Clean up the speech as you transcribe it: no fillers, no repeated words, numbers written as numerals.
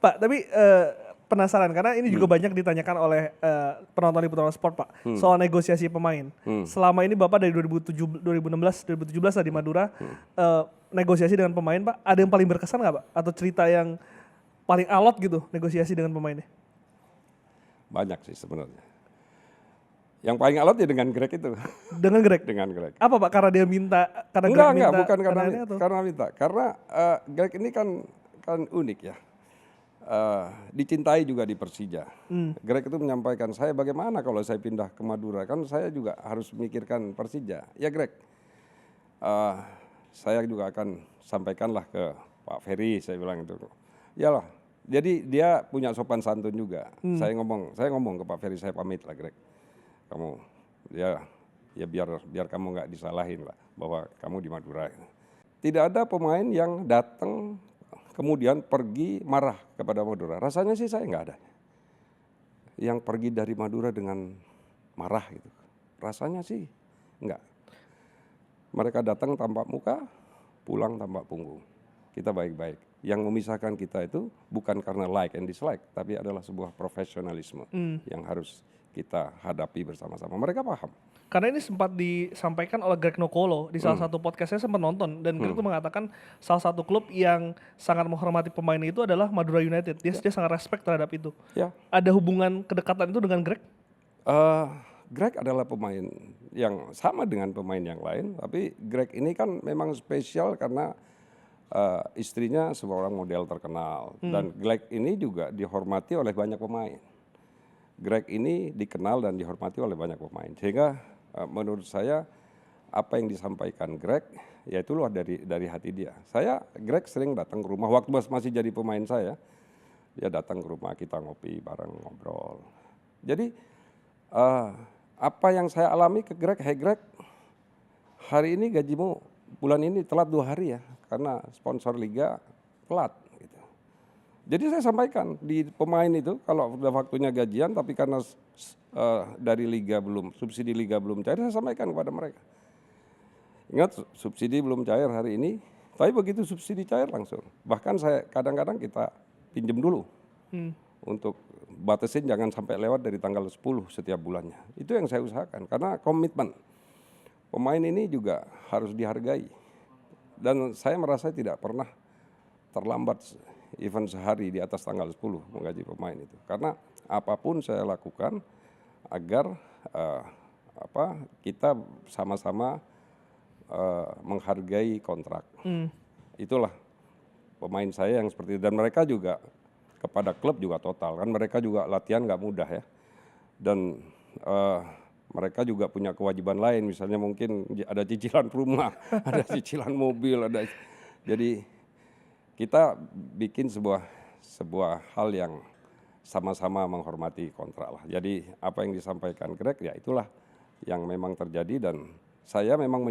Pak, tapi penasaran karena ini juga banyak ditanyakan oleh penonton Liputan Sport, Pak, soal negosiasi pemain. Selama ini Bapak dari 2016, 2017 lah di Madura, negosiasi dengan pemain, Pak, ada yang paling berkesan nggak, Pak? Atau cerita yang paling alot gitu negosiasi dengan pemainnya? Banyak sih sebenarnya. Yang paling alot ya dengan Greg itu. Dengan Greg? Dengan Greg. Apa, Pak? Karena dia minta, karena Greg Enggak, minta, bukan karena minta. Karena Greg ini kan unik ya. Dicintai juga di Persija. Greg itu menyampaikan, saya bagaimana kalau saya pindah ke Madura, kan saya juga harus memikirkan Persija. Ya Greg, saya juga akan sampaikanlah ke Pak Ferry, saya bilang itu. Yalah, jadi dia punya sopan santun juga. Saya ngomong ke Pak Ferry, saya pamit lah Greg. Kamu, ya biar kamu nggak disalahin lah bahwa kamu di Madura. Tidak ada pemain yang datang kemudian pergi marah kepada Madura. Rasanya sih saya nggak ada. Yang pergi dari Madura dengan marah gitu. Rasanya sih nggak. Mereka datang tanpa muka, pulang tanpa punggung. Kita baik-baik. Yang memisahkan kita itu bukan karena like and dislike, tapi adalah sebuah profesionalisme yang harus kita hadapi bersama-sama. Mereka paham. Karena ini sempat disampaikan oleh Greg Nokolo di salah satu podcast saya sempat nonton, dan Greg itu mengatakan salah satu klub yang sangat menghormati pemain itu adalah Madura United. Dia sangat respect terhadap itu. Ya. Ada hubungan kedekatan itu dengan Greg? Greg adalah pemain yang sama dengan pemain yang lain, tapi Greg ini kan memang spesial karena istrinya seorang model terkenal, dan Greg ini juga dihormati oleh banyak pemain. Greg ini dikenal dan dihormati oleh banyak pemain, sehingga menurut saya apa yang disampaikan Greg ya itulah dari hati dia. Greg sering datang ke rumah waktu masih jadi pemain saya, dia datang ke rumah, kita ngopi bareng, ngobrol. Jadi apa yang saya alami ke Greg, hey Greg, hari ini gajimu bulan ini telat 2 hari ya, karena sponsor liga telat. Jadi saya sampaikan di pemain itu kalau sudah waktunya gajian, tapi karena dari liga subsidi liga belum cair, saya sampaikan kepada mereka. Ingat, subsidi belum cair hari ini, tapi begitu subsidi cair langsung. Bahkan saya kadang-kadang kita pinjam dulu untuk batasin jangan sampai lewat dari tanggal 10 setiap bulannya. Itu yang saya usahakan karena komitmen pemain ini juga harus dihargai. Dan saya merasa tidak pernah terlambat event sehari di atas tanggal 10 menggaji pemain itu. Karena apapun saya lakukan agar kita sama-sama menghargai kontrak. Itulah pemain saya yang seperti itu. Dan mereka juga kepada klub juga total. Kan mereka juga latihan nggak mudah ya. Dan mereka juga punya kewajiban lain. Misalnya mungkin ada cicilan rumah, ada cicilan mobil, jadi kita bikin sebuah hal yang sama-sama menghormati kontrak lah. Jadi apa yang disampaikan Greg ya itulah yang memang terjadi, dan saya memang